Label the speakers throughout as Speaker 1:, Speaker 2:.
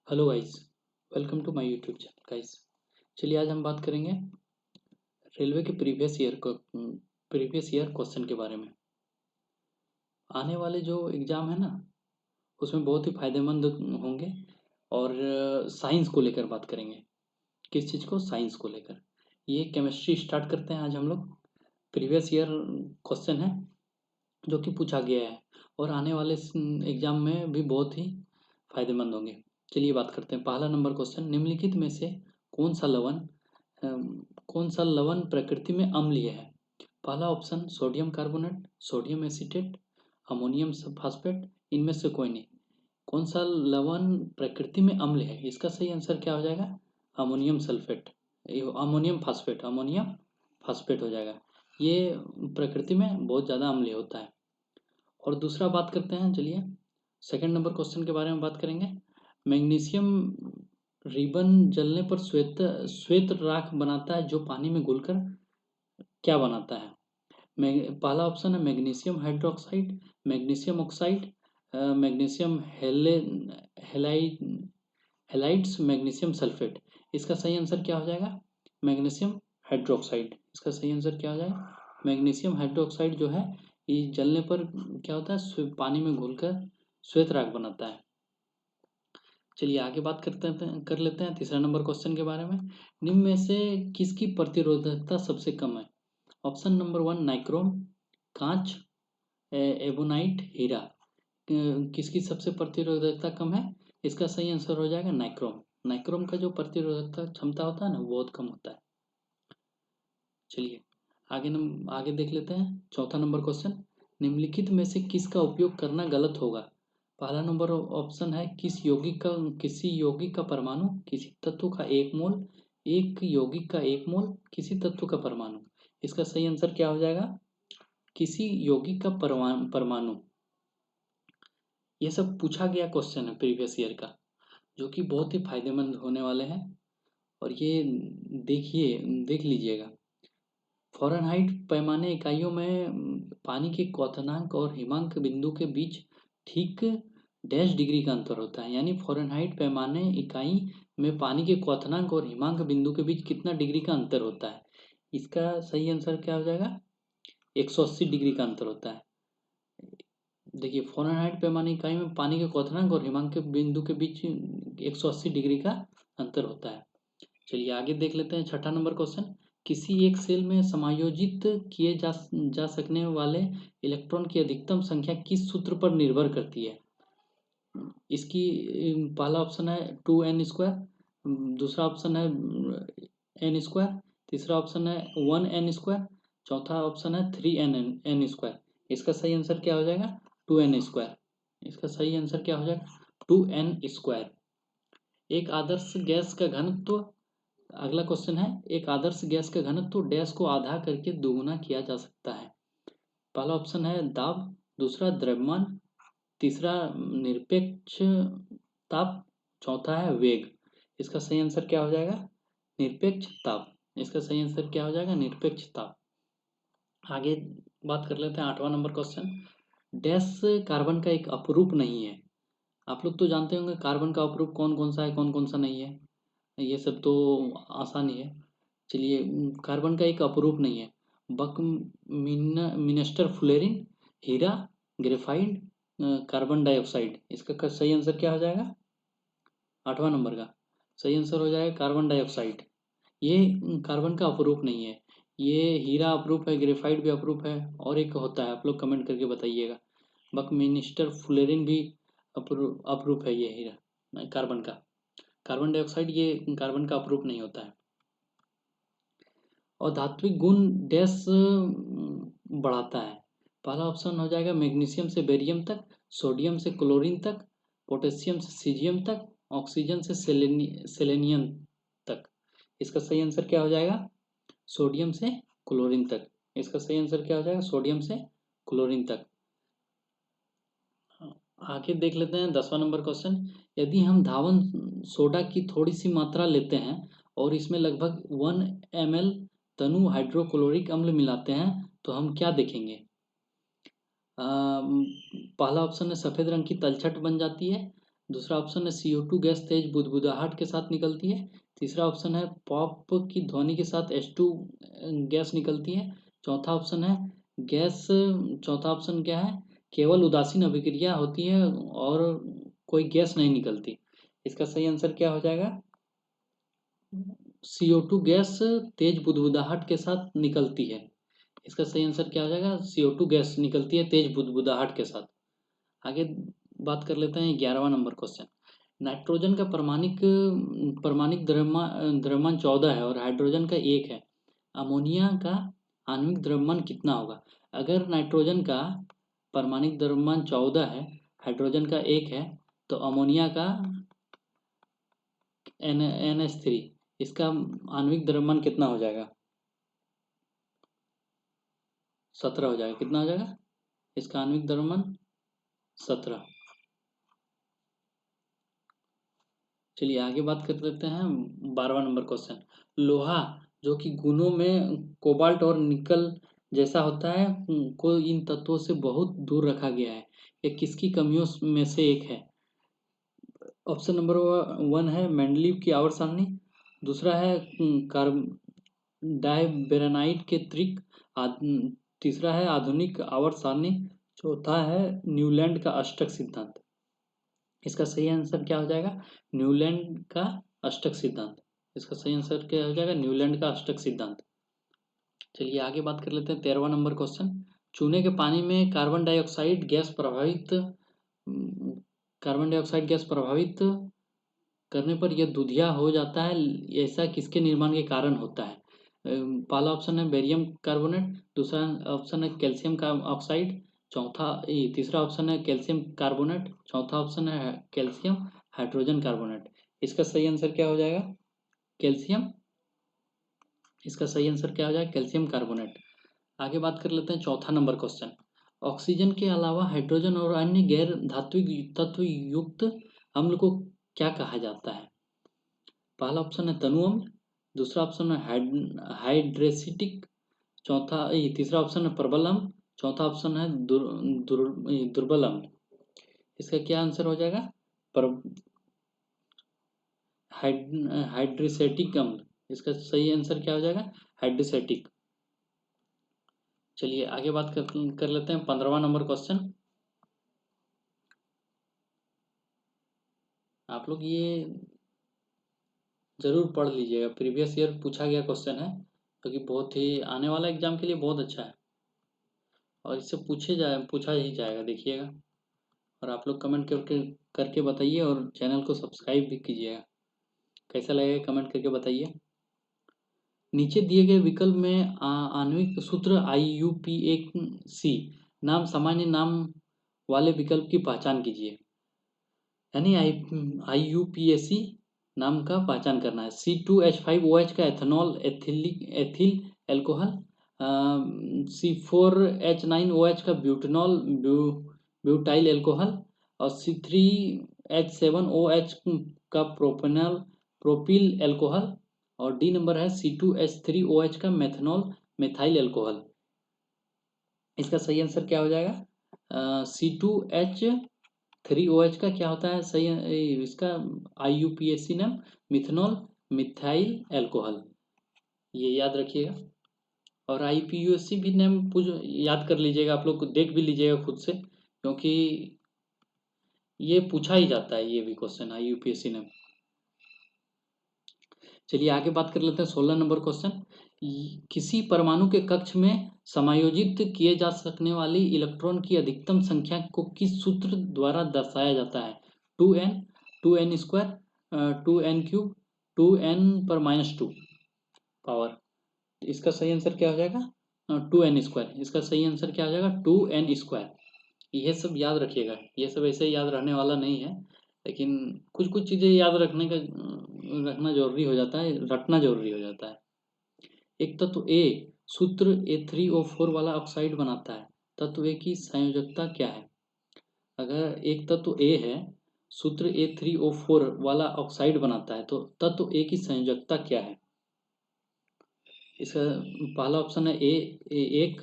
Speaker 1: Hello guys. Welcome to my YouTube channel guys. चलिए आज हम बात करेंगे रेलवे के प्रीवियस ईयर क्वेश्चन के बारे में। आने वाले जो एग्ज़ाम है ना, उसमें बहुत ही फायदेमंद होंगे। और साइंस को लेकर बात करेंगे। किस चीज़ को? साइंस को लेकर। ये केमिस्ट्री स्टार्ट करते हैं आज हम लोग। प्रीवियस ईयर क्वेश्चन है जो कि पूछा गया है और आने वाले एग्ज़ाम में भी बहुत ही फायदेमंद होंगे। चलिए बात करते हैं। पहला नंबर क्वेश्चन, निम्नलिखित में से कौन सा लवण कौन सा लवण प्रकृति में अम्लीय है? पहला option sodium carbonate, sodium acetate, ammonium phosphate, इनमें से कोई नहीं। कौन सा लवण प्रकृति में अम्ल है? इसका सही आंसर क्या हो जाएगा? अमोनियम सल्फेट, अमोनियम फॉस्फेट हो जाएगा। ये प्रकृति में बहुत ज़्यादा अम्लीय होता है। और दूसरा बात करते हैं, चलिए सेकंड नंबर क्वेश्चन के बारे में बात करेंगे। मैग्नीशियम रिबन जलने पर श्वेत श्वेत राख बनाता है जो पानी में घुलकर क्या बनाता है? पहला ऑप्शन है magnesium hydroxide, magnesium oxide, magnesium halide halides, magnesium sulphate. इसका सही आंसर क्या हो जाएगा? Magnesium hydroxide. इसका सही आंसर क्या हो जाएगा? मैग्नीशियम हाइड्रोक्साइड जो है ये जलने पर क्या होता है? पानी में घुलकर श्वेत राख बनाता है। चलिए आगे बात कर लेते हैं तीसरा नंबर क्वेश्चन के बारे में। निम्न में से किसकी प्रतिरोधकता सबसे कम है? ऑप्शन नंबर वन नाइक्रोम, कांच, एबोनाइट, हीरा। किसकी सबसे प्रतिरोधकता कम है? इसका सही आंसर हो जाएगा नाइक्रोम। नाइक्रोम का जो प्रतिरोधकता क्षमता होता है ना, वो बहुत कम होता है। चलिए आगे देख लेते हैं चौथा नंबर क्वेश्चन। निम्नलिखित में से किसका उपयोग करना गलत होगा? पहला नंबर ऑप्शन है किसी यौगिक का परमाणु किसी तत्व का एक यौगिक का एक मोल किसी तत्व का परमाणु। इसका सही आंसर क्या हो जाएगा? किसी यौगिक का परमाणु। ये सब पूछा गया क्वेश्चन है प्रीवियस ईयर का, जो कि बहुत ही फायदेमंद होने वाले हैं। और ये देख लीजिएगा। फ़ारेनहाइट पैमाने इकाइयों में पानी के क्वथनांक और हिमांक बिंदु के बीच ठीक डैश डिग्री का अंतर होता है। यानी फ़ारेनहाइट पैमाने इकाई में पानी के क्वथनांक और हिमांक बिंदु के बीच कितना डिग्री का अंतर होता है? इसका सही आंसर क्या हो जाएगा? 180 डिग्री का अंतर होता है। देखिए फ़ारेनहाइट पैमाने इकाई में पानी के क्वथनांक और हिमांक के बिंदु के बीच 180 डिग्री का अंतर होता है। चलिए आगे देख लेते हैं छठा नंबर क्वेश्चन। किसी एक सेल में समायोजित किए जा सकने वाले इलेक्ट्रॉन की अधिकतम संख्या किस सूत्र पर निर्भर करती है? इसकी पहला ऑप्शन है 2n², दूसरा ऑप्शन है n², तीसरा ऑप्शन है 1n², चौथा ऑप्शन है 3n²। इसका सही आंसर क्या हो जाएगा? 2n²। इसका सही आंसर क्या हो जाएगा? 2n²। एक आदर्श गैस का घनत्व, अगला क्वेश्चन है, एक आदर्श गैस का घनत्व डैश को आधा करके दोगुना किया जा सकता है। पहला ऑप्शन है दाब, दूसरा द्रव्यमान, तीसरा निरपेक्ष ताप, चौथा है वेग। इसका सही आंसर क्या हो जाएगा? निरपेक्ष ताप। इसका सही आंसर क्या हो जाएगा? निरपेक्ष ताप। आगे बात कर लेते हैं आठवां नंबर क्वेश्चन। डैश कार्बन का एक अपरूप नहीं है। आप लोग तो जानते होंगे कार्बन का अपरूप कौन कौन सा है, कौन कौन सा नहीं है। ये सब तो आसान ही है। चलिए कार्बन का एक अपरूप नहीं है। बक मिनेस्टर फ्लोरीन, हीरा, ग्रेफाइट, कार्बन डाइऑक्साइड। इसका सही आंसर क्या हो जाएगा? आठवां नंबर का सही आंसर हो जाएगा कार्बन डाइऑक्साइड। ये कार्बन का अपरूप नहीं है। ये हीरा अपरूप है, ग्रेफाइट भी अपरूप है, और एक होता है, आप लोग कमेंट करके बताइएगा। बकमिनिस्टर फ्लोरीन भी अपरूप है। ये हीरा कार्बन का। कार्बन डाइऑक्साइड ये कार्बन का अपरूप नहीं होता है। और धात्विक गुण डैश बढ़ाता है। पहला ऑप्शन हो जाएगा मैग्नीशियम से बेरियम तक, सोडियम से क्लोरीन तक, पोटेशियम से सीजियम तक, ऑक्सीजन से सेलेनियम तक। इसका सही आंसर क्या हो जाएगा? सोडियम से क्लोरीन तक। इसका सही आंसर क्या हो जाएगा? सोडियम से क्लोरीन तक। आगे देख लेते हैं 10वां नंबर क्वेश्चन। यदि हम धावन सोडा की थोड़ी सी मात्रा लेते हैं और इसमें लगभग 1 ml तनु हाइड्रोक्लोरिक अम्ल मिलाते हैं तो हम क्या देखेंगे? पहला ऑप्शन है सफ़ेद रंग की तलछट बन जाती है, दूसरा ऑप्शन है CO2 गैस तेज बुदबुदाहट के साथ निकलती है। तीसरा ऑप्शन है पॉप की ध्वनि के साथ H2 गैस निकलती है। चौथा ऑप्शन है गैस चौथा ऑप्शन क्या है, केवल उदासीन अभिक्रिया होती है और कोई गैस नहीं निकलती। इसका सही आंसर क्या हो जाएगा? CO2 गैस तेज बुदबुदाहट के साथ निकलती है। इसका सही आंसर क्या हो जाएगा? CO2 गैस निकलती है तेज बुदबुदाहट के साथ। आगे बात कर लेते हैं 11वां नंबर क्वेश्चन। नाइट्रोजन का परमाणिक द्रव्यमान 14 है और हाइड्रोजन का 1 है। अमोनिया का आणविक द्रव्यमान कितना होगा? अगर नाइट्रोजन का परमाणिक द्रव्यमान 14 है, हाइड्रोजन का 1 है, तो अमोनिया का NH3, इसका आणविक द्रव्यमान कितना हो जाएगा? 17 हो जाएगा। कितना हो जाएगा इसका आणविक द्रव्यमान? 17। चलिए आगे बात कर लेते हैं 12वां नंबर क्वेश्चन। लोहा जो कि गुणों में कोबाल्ट और निकल जैसा होता है को इन तत्वों से बहुत दूर रखा गया है। ये किसकी कमियों में से एक है? ऑप्शन नंबर 1 है मेंडलीव की आवर्त सारणी। दूसरा है डायबेरानाइट के त्रिक। तीसरा है आधुनिक आवर्त सारणी। चौथा है न्यूलैंड का अष्टक सिद्धांत। इसका सही आंसर क्या हो जाएगा? न्यूलैंड का अष्टक सिद्धांत। इसका सही आंसर क्या हो जाएगा? न्यूलैंड का अष्टक सिद्धांत। चलिए आगे बात कर लेते हैं 13वां नंबर क्वेश्चन। चूने के पानी में कार्बन डाइऑक्साइड गैस प्रभावित करने पर यह दूधिया हो जाता है। ऐसा किसके निर्माण के कारण होता है? पहला ऑप्शन है बेरियम कार्बोनेट। दूसरा ऑप्शन है कैल्शियम का ऑक्साइड। तीसरा ऑप्शन है कैल्शियम कार्बोनेट। चौथा ऑप्शन है कैल्शियम हाइड्रोजन कार्बोनेट। इसका सही आंसर क्या हो जाएगा? कैल्शियम। इसका सही आंसर क्या हो जाएगा? Calcium carbonate. आगे बात कर लेते हैं चौथा नंबर क्वेश्चन। ऑक्सीजन के अलावा हाइड्रोजन और अन्य गैर धात्विक तत्व युक्त अम्ल को क्या कहा जाता है? पहला ऑप्शन है तनु अम्ल। दूसरा ऑप्शन है हाइड्रेसिटिक। तीसरा ऑप्शन है प्रबल अम्ल। चौथा ऑप्शन है दुर्बल अम्ल। इसका क्या आंसर हो जाएगा? पर हाइड्रेसेटिक अम्ल। इसका सही आंसर क्या हो जाएगा? हाइड्रेसेटिक। चलिए आगे बात कर लेते हैं 15वां नंबर क्वेश्चन। आप लोग ये जरूर पढ़ लीजिएगा, प्रीवियस ईयर पूछा गया क्वेश्चन है, क्योंकि बहुत ही आने वाला एग्जाम के लिए बहुत अच्छा है और इससे पूछा ही जाएगा, देखिएगा। और आप लोग कमेंट करके करके बताइए और चैनल को सब्सक्राइब भी कीजिएगा। कैसा लगेगा कमेंट करके बताइए। नीचे दिए गए विकल्प में आणविक सूत्र IUPAC नाम सामान्य नाम वाले विकल्प की पहचान कीजिए। यानी IUPAC नाम का पहचान करना है। C2H5OH का एथेनॉल एथिल एल्कोहल। C4H9OH का ब्यूटाइल एल्कोहल। और C3H7OH का प्रोपिल एल्कोहल। और डी नंबर है C2H3OH का मेथाइल एल्कोहल। इसका सही आंसर क्या हो जाएगा? C2H3OH का क्या होता है सही इसका IUPAC नाम? Methanol methyl alcohol. ये याद रखिएगा। और IUPAC भी नाम याद कर लीजिएगा, आप लोग देख भी लीजिएगा खुद से, क्योंकि ये पूछा ही जाता है, ये भी क्वेश्चन IUPAC नाम। चलिए आगे बात कर लेते हैं 16 नंबर क्वेश्चन। किसी परमाणु के कक्ष में समायोजित किए जा सकने वाली इलेक्ट्रॉन की अधिकतम संख्या को किस सूत्र द्वारा दर्शाया जाता है? 2n 2n square 2n cube 2n⁻²। Power. इसका सही आंसर क्या हो जाएगा? 2n square. इसका सही आंसर क्या हो जाएगा? 2n square. ये सब याद रखिएगा, ये सब ऐसे याद रहने वाला नहीं है, लेकिन कुछ कुछ चीज़ें याद रखना जरूरी हो जाता है, रटना जरूरी हो जाता है। एक तत्व ए सूत्र A3O4 वाला ऑक्साइड बनाता है, तत्व ए की संयोजकता क्या है? अगर एक तत्व ए है, सूत्र A3O4 वाला ऑक्साइड बनाता है, तो तत्व ए की संयोजकता क्या है? इसका पहला ऑप्शन है एक।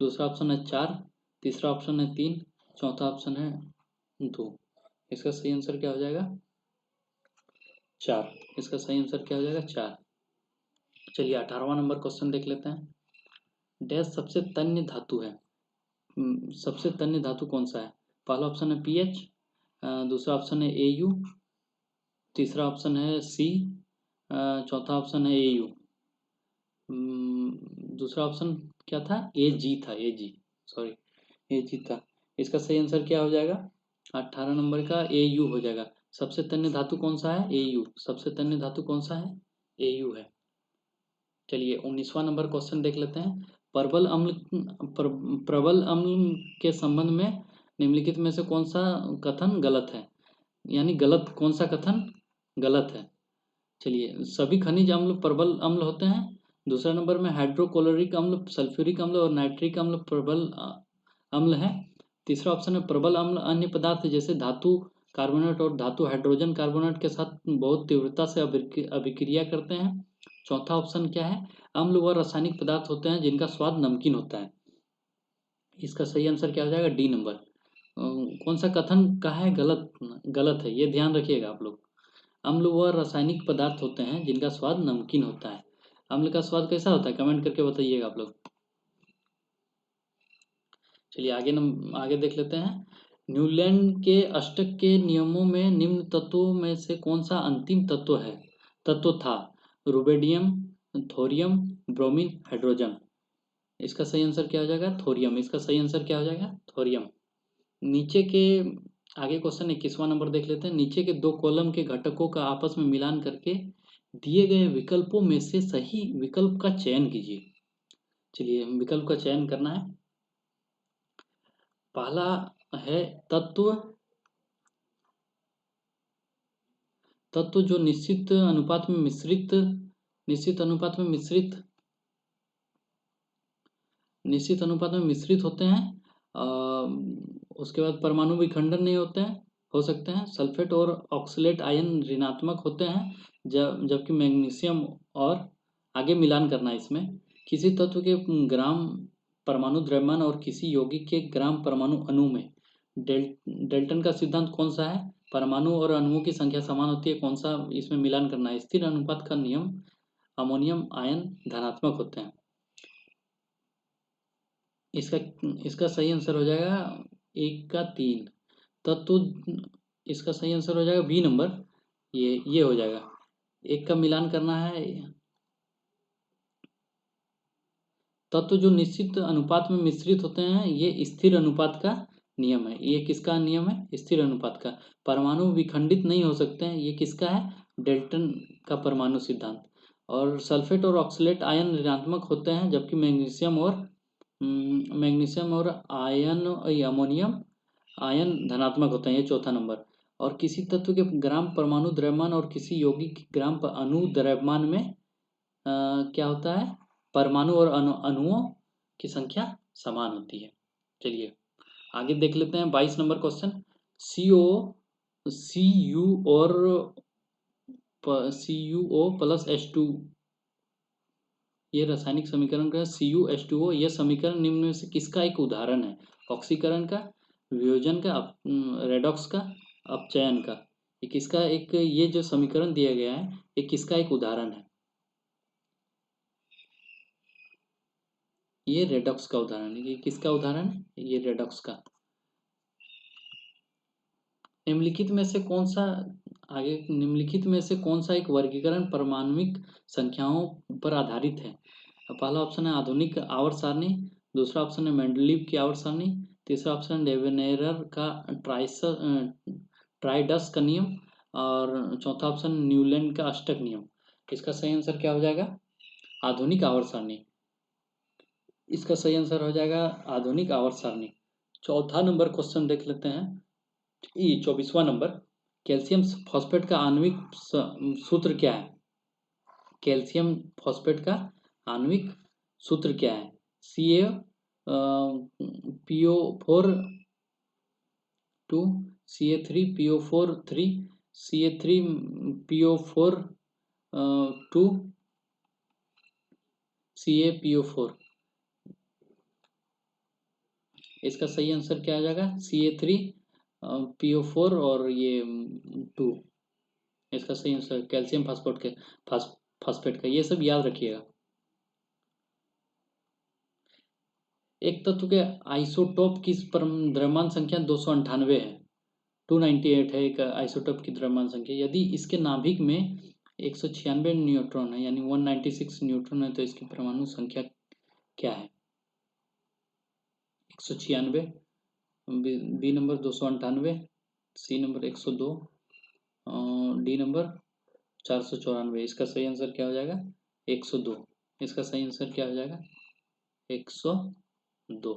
Speaker 1: दूसरा ऑप्शन है 4। तीसरा ऑप्शन है 3। चौथा ऑप्शन है 2। इसका सही आंसर क्या हो जाएगा? 4। इसका सही आंसर क्या हो जाएगा? 4। चलिए 18वां नंबर क्वेश्चन देख लेते हैं। डैश सबसे तन्य धातु है। सबसे तन्य धातु कौन सा है? पहला ऑप्शन है पीएच, दूसरा ऑप्शन है एयू, तीसरा ऑप्शन है सी, चौथा ऑप्शन है एयू, दूसरा ऑप्शन क्या था? ए जी था, ए जी, सॉरी, ए जी था। इसका सही आंसर क्या हो जाएगा? 18 नंबर का ए यू हो जाएगा। सबसे तन्य धातु कौन सा है? ए यू। सबसे तन्य धातु कौन सा है? ए यू है। चलिए 19वां नंबर क्वेश्चन देख लेते हैं। प्रबल अम्ल के संबंध में निम्नलिखित में से कौन सा कथन गलत है? यानी गलत, कौन सा कथन गलत है? चलिए, सभी खनिज अम्ल प्रबल अम्ल होते हैं। दूसरा नंबर में हाइड्रोक्लोरिक अम्ल, सल्फ्यूरिक अम्ल और नाइट्रिक अम्ल प्रबल अम्ल है। तीसरा ऑप्शन है प्रबल अम्ल अन्य पदार्थ जैसे धातु कार्बोनेट और धातु हाइड्रोजन कार्बोनेट के साथ बहुत तीव्रता से अभिक्रिया करते हैं। चौथा ऑप्शन क्या है? अम्ल वह रासायनिक पदार्थ होते हैं जिनका स्वाद नमकीन होता है। इसका सही आंसर क्या हो जाएगा? D number. कौन सा कथन कहा है गलत? गलत है, ये ध्यान रखिएगा आप लोग। अम्ल वह रासायनिक पदार्थ होते हैं जिनका स्वाद नमकीन होता है। अम्ल का स्वाद कैसा होता है? कमेंट करके बताइएगा आप लोग। चलिए आगे देख लेते हैं। न्यूलैंड के अष्टक के नियमों में निम्न तत्वों में से कौन सा अंतिम तत्व था? Rubidium, thorium, bromine, hydrogen. इसका सही आंसर क्या हो जाएगा? थोरियम। इसका सही आंसर क्या हो जाएगा? थोरियम। नीचे के आगे क्वेश्चन 21वां नंबर देख लेते हैं। नीचे के 2 कॉलम के घटकों का आपस में मिलान करके दिए गए विकल्पों में से सही विकल्प का चयन कीजिए। चलिए विकल्प का चयन करना है। पहला है तत्व तत्व जो निश्चित अनुपात में मिश्रित होते हैं। उसके बाद परमाणु विखंडन नहीं होते हैं, हो सकते हैं। सल्फेट और ऑक्सलेट आयन ऋणात्मक होते हैं, जबकि मैग्नीशियम और आगे मिलान करना है इसमें। किसी तत्व के ग्राम परमाणु द्रव्यमान और किसी यौगिक के ग्राम परमाणु अणु में डेल्टन का सिद्धांत कौन सा है? परमाणु और अणुओं की संख्या समान होती है, कौन सा इसमें मिलान करना है? स्थिर अनुपात का नियम, अमोनियम आयन धनात्मक होते हैं। इसका इसका सही आंसर हो जाएगा 1 का 3 तत्व। इसका सही आंसर हो जाएगा बी नंबर। ये हो जाएगा। 1 का मिलान करना है। तत्व जो निश्चित अनुपात में मिश्रित होते हैं, ये स्थिर अनुपात का नियम है। ये किसका नियम है? स्थिर अनुपात का। परमाणु विखंडित नहीं हो सकते हैं, ये किसका है? डेल्टन का परमाणु सिद्धांत। और सल्फेट और ऑक्सलेट आयन ऋणात्मक होते हैं, जबकि मैग्नीशियम और अमोनियम आयन धनात्मक होते हैं, ये चौथा नंबर। और किसी तत्व के ग्राम परमाणु द्रव्यमान और किसी यौगिक के ग्राम अणु द्रव्यमान में क्या होता है? परमाणु और अणुओं की संख्या समान होती है। चलिए आगे देख लेते हैं 22 नंबर क्वेश्चन। सी यू और CuO प्लस H2, ये रासायनिक समीकरण का CuH2O। यह समीकरण निम्न में से किसका एक उदाहरण है? ऑक्सीकरण का, वियोजन का, रेडॉक्स का, अपचयन का। ये किसका एक, ये जो समीकरण दिया गया है, ये किसका एक उदाहरण है? ये रेडॉक्स का उदाहरण है। ये किसका उदाहरण है? ये रेडॉक्स का। निम्नलिखित में से कौन सा निम्नलिखित में से कौन सा एक वर्गीकरण परमाणुिक संख्याओं पर आधारित है? पहला ऑप्शन है आधुनिक आवर्त सारणी, दूसरा ऑप्शन है मेंडलीव की आवर्त सारणी, तीसरा ऑप्शन डेवेनेयर का ट्राइडस का नियम, और चौथा ऑप्शन न्यूलैंड का अष्टक नियम। इसका सही आंसर क्या हो जाएगा? आधुनिक आवर्त सारणी। इसका सही आंसर हो जाएगा आधुनिक आवर्त सारणी। चौथा नंबर क्वेश्चन देख लेते हैं। ये 24वां नंबर। कैल्शियम फॉस्फेट का आणविक सूत्र क्या है? कैल्शियम फॉस्फेट का आणविक सूत्र क्या है? CaPO4 2, Ca3PO4 3, Ca3PO4 2, CaPO4। इसका सही आंसर क्या आ जाएगा? PO4 और ये 2, इसका सही आंसर कैल्शियम फास्फेट का, ये सब याद रखिएगा। एक तत्व के आइसोटोप की द्रव्यमान संख्या 298 है, 298 है एक आइसोटोप की द्रव्यमान संख्या। यदि इसके नाभिक में 196 न्यूट्रॉन है, यानी 196 न्यूट्रॉन है, तो इसकी परमाणु संख्या क्या है? 196, B number 298, C number 102, D number 494। इसका सही आंसर क्या हो जाएगा? 102। इसका सही आंसर क्या हो जाएगा? 102।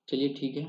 Speaker 1: चलिए ठीक है।